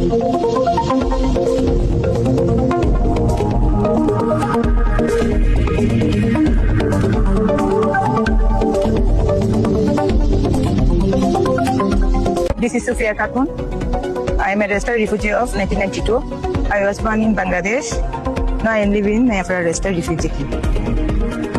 This is Sofia Khatun. I am a registered refugee of 1992. I was born in Bangladesh. Now I am living in Nayapara registered refugee camp.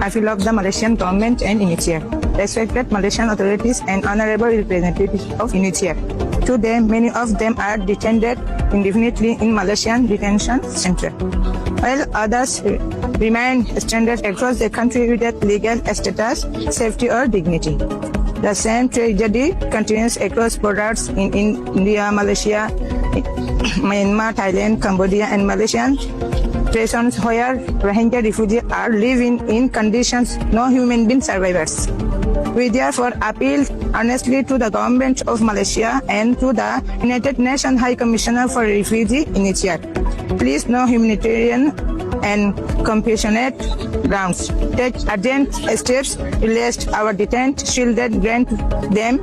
I feel of the Malaysian government and UNHCR, respected Malaysian authorities and honorable representatives of UNHCR. Today, many of them are detained indefinitely in Malaysian detention center, while others remain stranded across the country without legal status, safety or dignity. The same tragedy continues across borders in India, Malaysia, Myanmar, Thailand, Cambodia, and Malaysian nations where Rohingya refugees are living in conditions no human being survivors. We therefore appeal earnestly to the government of Malaysia and to the United Nations High Commissioner for Refugees, UNHCR. Please, no humanitarian and compassionate grounds. Take urgent steps to release our detained children, grant them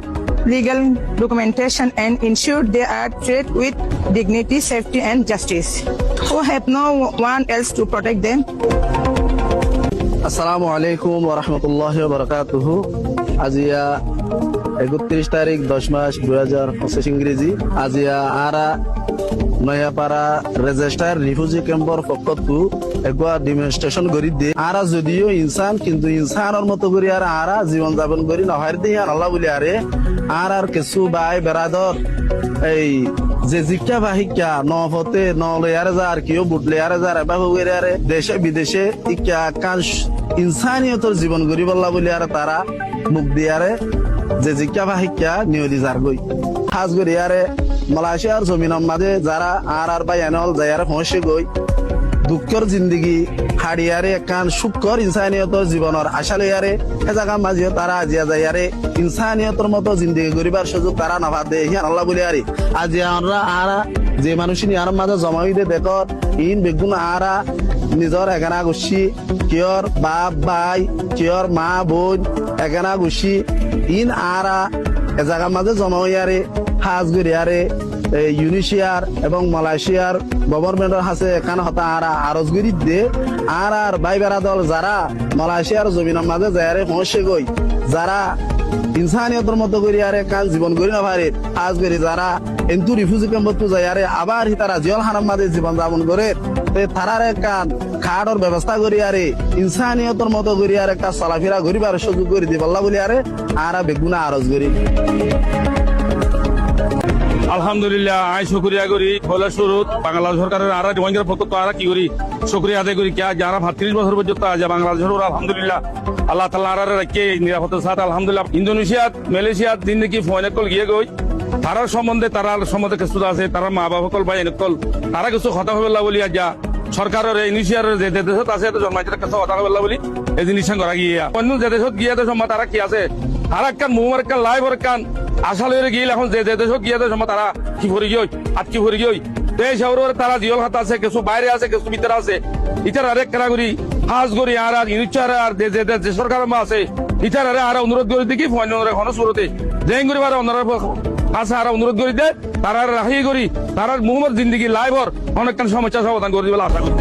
legal documentation and ensure they are treated with dignity, safety and justice. Who have no one else to protect them. আসসালামু আলাইকুম ওয়া রাহমাতুল্লাহি ওয়া বারাকাতুহু। আজিয়া 31 তারিখ 10 মাস 2025 ইংরেজি। আজিয়া আরা Nayapara register refugee ক্যাম্পর পক্ষতু একবার demonstration করি দে। আরা যদিও ইনসান কিন্তু ইনসানের মতো করি আর আরা জীবন যাপন করি নহার দিয়ে আল্লাহ বলি আরে আর কিছু ভাই বেরাদর এই যে শিক্ষা বা শিক্ষা নফতে নলেয়ারে যার কেউ বুটলেয়ারে যার এবার আরে দেশে বিদেশে ইকা কান ইনসানিয়তর জীবন গড়ি বল্লা বলি আর তারা মুখ দিয়ারে যে শিক্ষা বা শিক্ষা নিয়লি যার গই খাস করি আরে মালয়েশিয়ার জমিনের মাঝে যারা আর বা এনল যায়ারে পৌঁছে গই দুঃখর জিন্দগি হাড়িয়ারে একান সুখর ইনসানিয়তর জীবনের আশা লইয়ারে এ জায়গা মাঝে তারা আজিয়া যাইয়ারে ইনসানিয়তর মতো জিন্দগি গরিবার সুযোগ তারা নাভা দে হিয়ান আল্লাহ বলি আরে আজি আমরা আরা যে মানুষই আর মাঝে জমা হইতে দেখত ইন বেগুন আরা নিজর এগানা গুছি কিয়র বাপ ভাই কিয়র মা বোন এগানা গুছি ইন আরা এ জায়গা মাঝে জমা হইয়ারে হাজ গরিয়ারে ইউনিশিয়ার এবং মালয়েশিয়ার গভর্নমেন্টের হাতে এখান হতা আরা আরজগিরি দে আর ভাই বেড়া দল যারা মালয়েশিয়ার জমিনের মাঝে যায়ারে পৌঁছে গই যারা ইনসানিয়তের মতো করি আরে কাল জীবন করি না পারে আজ করি যারা এন্তু রিফিউজি ক্যাম্পত যায়ারে আবার তারা জিয়ল হারাম মাঝে জীবন যাপন করে তারার কান খাড়র ব্যবস্থা করি আরে ইনসানিয়তের মতো করি আর একটা চলাফেরা করিবার সুযোগ করে দি বল্লা বলি আরে আরা বেগুনা আরজ করি। আলহামদুলিল্লাহ আই শুকরিয়া করি বলে শুরু বাংলাদেশ সরকারের আর রোহিঙ্গার পক্ষ তো আর কি করি শুকরিয়া আদায় করি কে যারা ৩৫ বছর পর্যন্ত আজ বাংলাদেশের আলহামদুলিল্লাহ আল্লাহ তাআলা আর রাখে নিরাপত্তার সাথে আলহামদুলিল্লাহ ইন্দোনেশিয়া মালয়েশিয়া জিন্দগি ফয়নকল গিয়ে গই তারার সম্বন্ধে কিছু আছে তারা মা বাবা সকল ভাই এনেকল তারা কিছু কথা হবে বলি যা সরকারের ইনিশিয়ারের যে দেশত আছে জন্মাইতে কিছু কথা হবে বলি এই জিনিস করা গিয়ে অন্য যে দেশত গিয়ে সময় তারা কি আছে আর একখান মুমার কান লাইভর কান আশালে গিয়ে এখন যে দেশত গিয়ে সময় তারা কি ভরে গিয়ে আটকি ভরে গিয়ে দেশ শহরের তারা জিয়ল হাত আছে কিছু বাইরে আছে কিছু ভিতরে আছে ইটার আরেক কেনা করি হাজ করি আর ইউনিচার আর যে সরকার আছে ইটার আর অনুরোধ করে দেখি ফোন এখন শুরুতে জেন করি আর অন্যরা আছে আর অনুরোধ করে দেয় তারা রাহি করি তারা মুহম্মদ জিন্দিগি লাইভর অনেকখান সমস্যা সমাধান করে দিবে আশা করি।